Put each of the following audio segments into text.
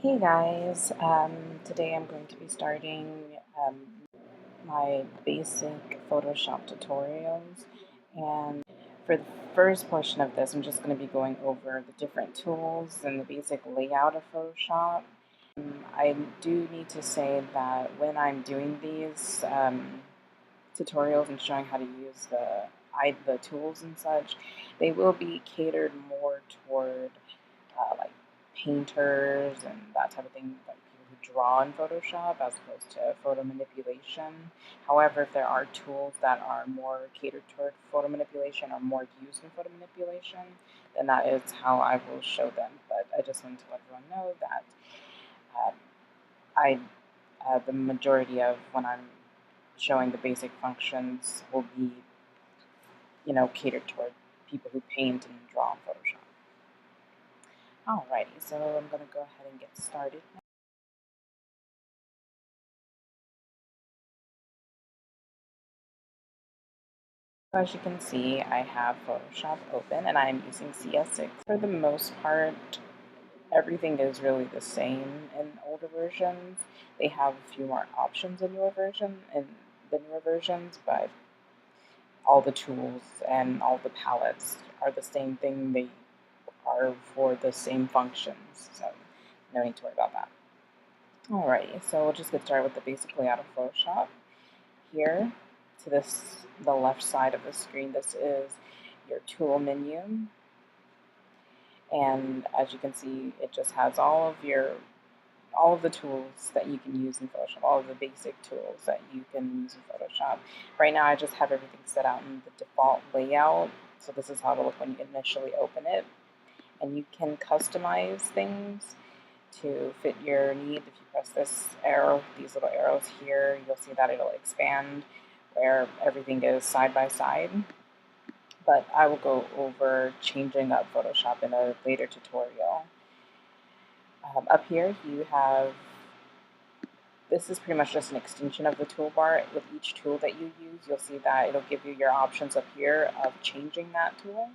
Hey guys, today I'm going to be starting um, my basic Photoshop tutorials, and for the first portion of this I'm just going to be going over the different tools and the basic layout of Photoshop. I do need to say that when I'm doing these tutorials and showing how to use the tools and such, they will be catered more toward like painters and that type of thing, like people who draw in Photoshop as opposed to photo manipulation. However, if there are tools that are more catered toward photo manipulation or more used in photo manipulation, then that is how I will show them. But I just wanted to let everyone know that um, I the majority of when I'm showing the basic functions will be, catered toward people who paint and draw in Photoshop. Alrighty, so I'm going to go ahead and get started now. As you can see, I have Photoshop open and I'm using CS6. For the most part, everything is really the same in older versions. They have a few more options in the newer versions, but all the tools and all the palettes are the same thing. They are for the same functions, so no need to worry about that. Alrighty, so we'll just get started with the basic layout of Photoshop. Here, to the left side of the screen, this is your tool menu, and as you can see, it just has all of the tools that you can use in Photoshop, all of the basic tools that you can use in Photoshop. Right now, I just have everything set out in the default layout, so this is how it'll look when you initially open it, and you can customize things to fit your need. If you press this arrow, these little arrows here, you'll see that it'll expand where everything is side by side. But I will go over changing up Photoshop in a later tutorial. Up here you have, this is pretty much just an extension of the toolbar. With each tool that you use, you'll see that it'll give you your options up here of changing that tool.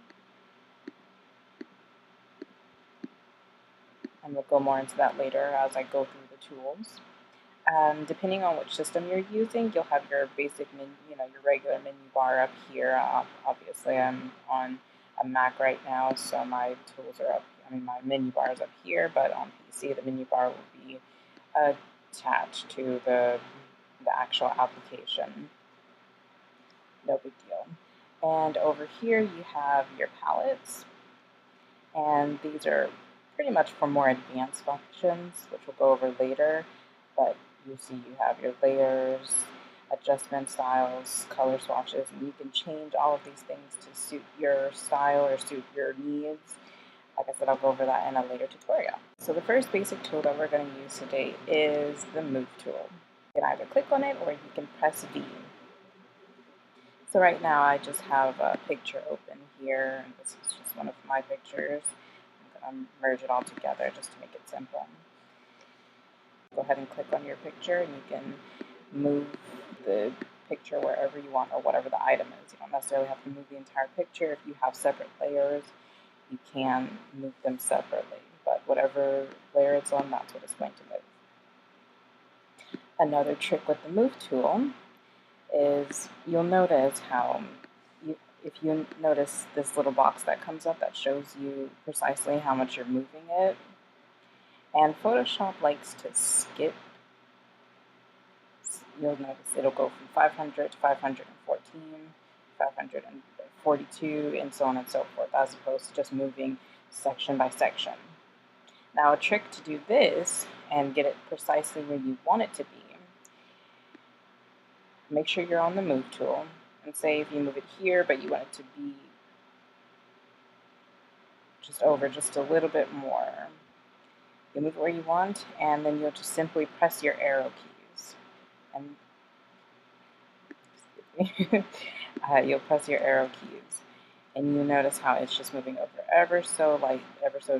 And we'll go more into that later as I go through the tools. Depending on which system you're using, you'll have your basic menu, your regular menu bar up here. Obviously, I'm on a Mac right now, so my tools are up. My menu bar is up here, but on PC, the menu bar will be attached to the actual application. No big deal. And over here, you have your palettes, and these are pretty much for more advanced functions, which we'll go over later. But you see you have your layers, adjustment styles, color swatches, and you can change all of these things to suit your style or suit your needs. Like I said, I'll go over that in a later tutorial. So the first basic tool that we're going to use today is the Move tool. You can either click on it or you can press V. So right now I just have a picture open here, and this is just one of my pictures. I'm going to merge it all together just to make it simple. Go ahead and click on your picture and you can move the picture wherever you want or whatever the item is. You don't necessarily have to move the entire picture. If you have separate layers, you can move them separately, but whatever layer it's on, that's what it's going to move. Another trick with the Move tool is you'll notice how if you notice this little box that comes up that shows you precisely how much you're moving it, and Photoshop likes to skip. You'll notice it'll go from 500 to 514, 542, and so on and so forth, as opposed to just moving section by section. Now, a trick to do this and get it precisely where you want it to be, make sure you're on the Move tool, and say if you move it here, but you want it to be just over just a little bit more. You move it where you want, and then you'll just simply press your arrow keys. And you'll press your arrow keys, and you notice how it's just moving over ever so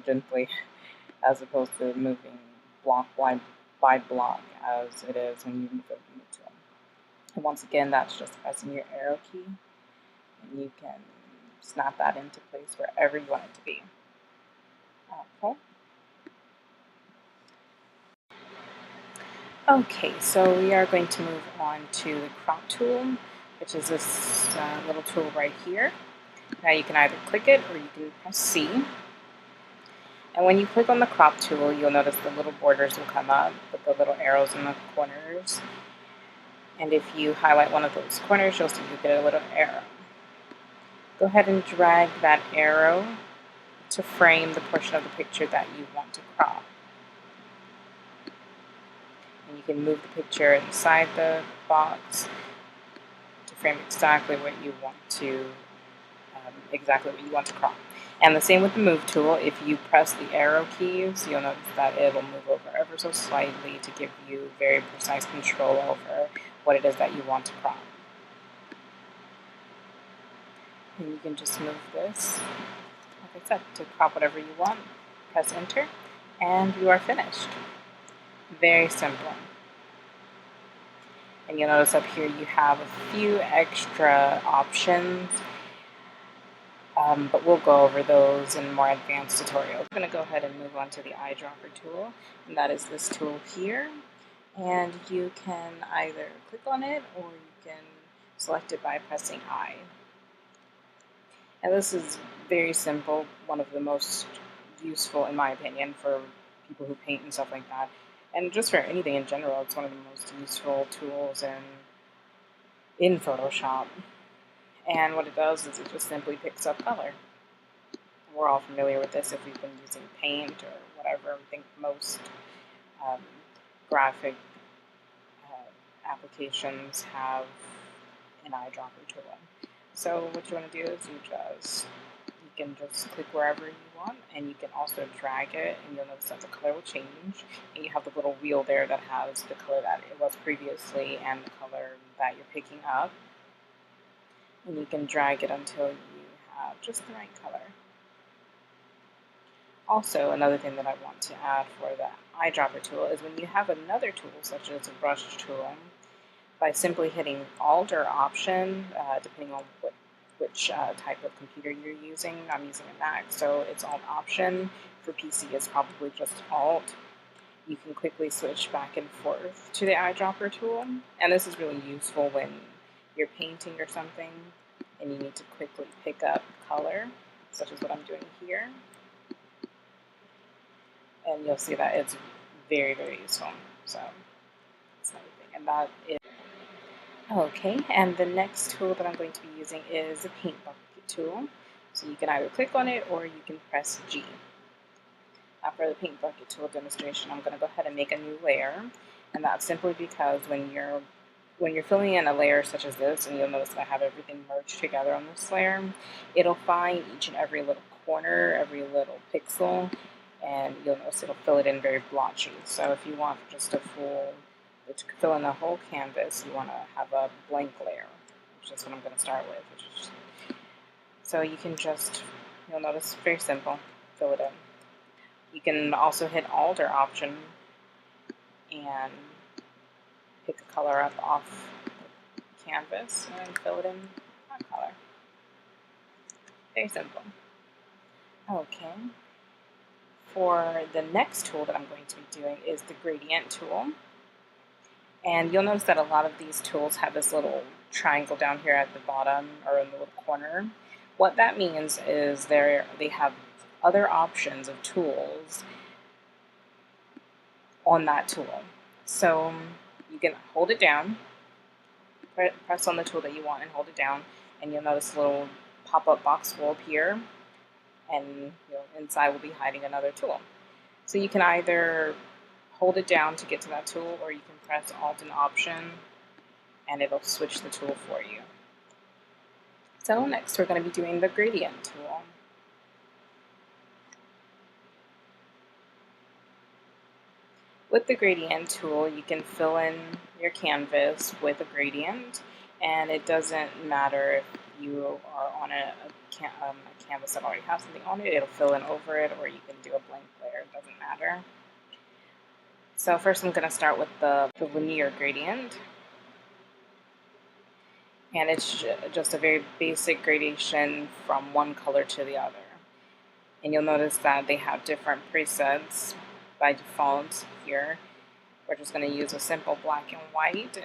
gently, as opposed to moving block by block as it is when you move over the Move tool. And once again, that's just pressing your arrow key, and you can snap that into place wherever you want it to be. Okay. Okay, so we are going to move on to the crop tool, which is this little tool right here. Now you can either click it or you can press C. And when you click on the crop tool, you'll notice the little borders will come up with the little arrows in the corners. And if you highlight one of those corners, you'll see you get a little arrow. Go ahead and drag that arrow to frame the portion of the picture that you want to crop. And you can move the picture inside the box to frame exactly what you want to crop. And the same with the move tool. If you press the arrow keys, you'll notice that it'll move over ever so slightly to give you very precise control over what it is that you want to crop. And you can just move this, like I said, to crop whatever you want. Press enter, and you are finished. Very simple. And you'll notice up here you have a few extra options, but we'll go over those in more advanced tutorials. I'm going to go ahead and move on to the eyedropper tool, and that is this tool here. And you can either click on it or you can select it by pressing I. And this is very simple, one of the most useful, in my opinion, for people who paint and stuff like that. And just for anything in general, it's one of the most useful tools in Photoshop. And what it does is it just simply picks up color. We're all familiar with this if we've been using paint or whatever. I think most graphic applications have an eyedropper tool. So what you want to do is you can just click wherever you want, and you can also drag it, and you'll notice that the color will change, and you have the little wheel there that has the color that it was previously and the color that you're picking up, and you can drag it until you have just the right color. Also, another thing that I want to add for the eyedropper tool is when you have another tool, such as a brush tool, by simply hitting Alt or Option, depending on which type of computer you're using. I'm using a Mac, so it's Alt Option. For PC, it's probably just Alt. You can quickly switch back and forth to the eyedropper tool, and this is really useful when you're painting or something and you need to quickly pick up color, such as what I'm doing here. And you'll see that it's very, very useful. So that's another thing. And that is okay. And the next tool that I'm going to be using is the Paint Bucket tool. So you can either click on it or you can press G. Now for the Paint Bucket tool demonstration, I'm going to go ahead and make a new layer. And that's simply because when you're filling in a layer such as this, and you'll notice that I have everything merged together on this layer, it'll find each and every little corner, every little pixel, and you'll notice it'll fill it in very blotchy. So if you want just to fill in the whole canvas, you want to have a blank layer, which is what I'm going to start with. So you can you'll notice very simple, fill it in. You can also hit Alt or Option and pick a color up off the canvas and fill it in that color. Very simple. Okay. For the next tool that I'm going to be doing is the gradient tool. And you'll notice that a lot of these tools have this little triangle down here at the bottom or in the little corner. What that means is they have other options of tools on that tool. So you can hold it down, press on the tool that you want and hold it down, and you'll notice a little pop-up box will appear, and inside will be hiding another tool. So you can either hold it down to get to that tool, or you can press Alt and Option, and it'll switch the tool for you. So next we're going to be doing the gradient tool. With the gradient tool, you can fill in your canvas with a gradient, and it doesn't matter if you are on a canvas that already has something on it, it'll fill in over it, or you can do a blank layer, it doesn't matter. So first I'm going to start with the linear gradient, and it's just a very basic gradation from one color to the other. And you'll notice that they have different presets by default here, we're just going to use a simple black and white,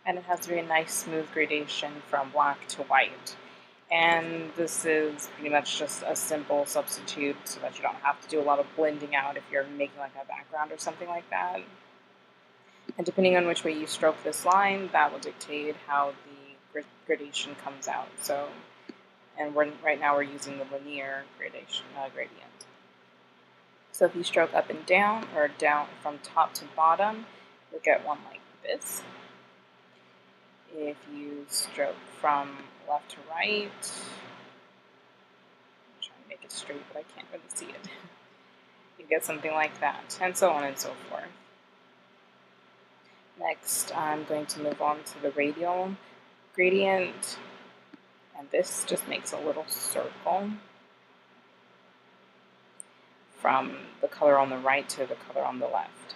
and it has very nice smooth gradation from black to white. And this is pretty much just a simple substitute so that you don't have to do a lot of blending out if you're making like a background or something like that. And depending on which way you stroke this line, that will dictate how the gradation comes out. So, and right now we're using the linear gradient. So if you stroke up and down, or down from top to bottom, you'll get one like this. If you stroke from left to right, I'm trying to make it straight, but I can't really see it. You get something like that, and so on and so forth. Next, I'm going to move on to the radial gradient, and this just makes a little circle from the color on the right to the color on the left.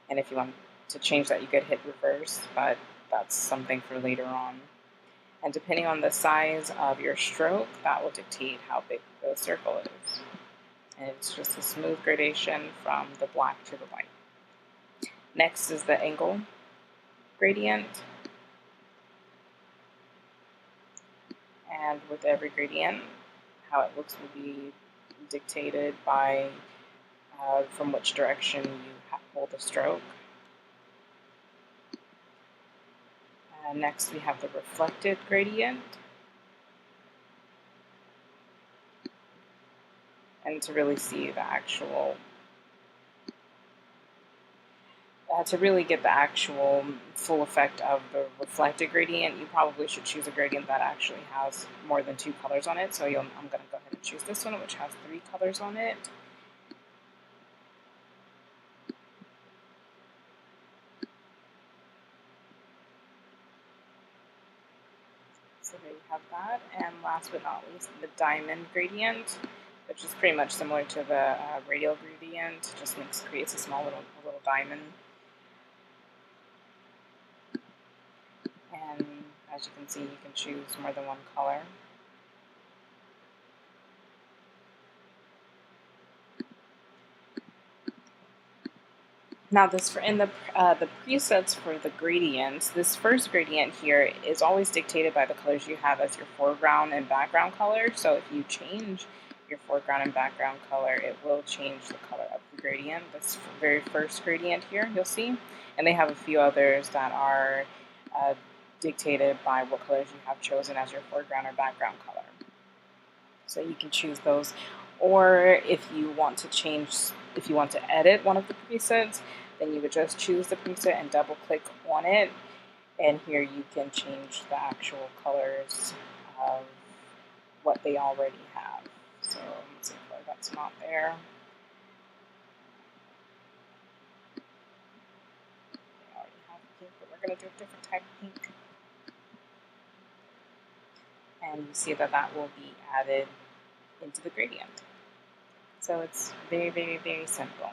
And if you want to change that, you could hit reverse, but that's something for later on. And depending on the size of your stroke, that will dictate how big the circle is. And it's just a smooth gradation from the black to the white. Next is the angle gradient. And with every gradient, how it looks will be dictated by from which direction you hold the stroke. Next we have the reflected gradient. And to really see the actual, to really get the actual full effect of the reflected gradient, you probably should choose a gradient that actually has more than 2 colors on it. So I'm going to go ahead and choose this one, which has 3 colors on it. So there you have that. And last but not least, the diamond gradient, which is pretty much similar to the radial gradient, just creates a small little diamond. And as you can see, you can choose more than one color. Now in the presets for the gradients, this first gradient here is always dictated by the colors you have as your foreground and background color. So if you change your foreground and background color, it will change the color of the gradient. This very first gradient here, you'll see. And they have a few others that are dictated by what colors you have chosen as your foreground or background color. So you can choose those. Or if you want to edit one of the presets, then you would just choose the preset and double click on it, and here you can change the actual colors of what they already have. So let's see if that's not there. They already have pink, but we're going to do a different type of pink. And you see that will be added into the gradient. So it's very, very, very simple.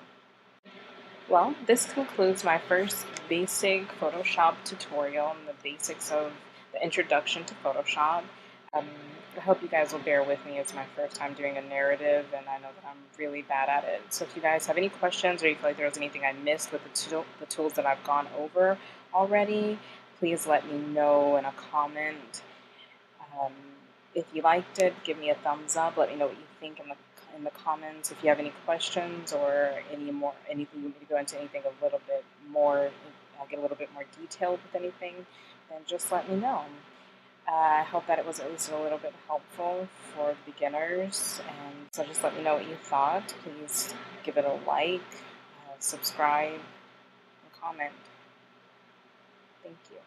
Well, this concludes my first basic Photoshop tutorial on the basics of the introduction to Photoshop. I hope you guys will bear with me. It's my first time doing a narrative, and I know that I'm really bad at it. So if you guys have any questions, or you feel like there was anything I missed with the tools that I've gone over already, please let me know in a comment. If you liked it, give me a thumbs up. Let me know what you think in the comments. If you have any questions or anything you want me to go into anything a little bit more, get a little bit more detailed with anything, then just let me know. I hope that it was at least a little bit helpful for beginners, and so just let me know what you thought. Please give it a like, subscribe, and comment. Thank you.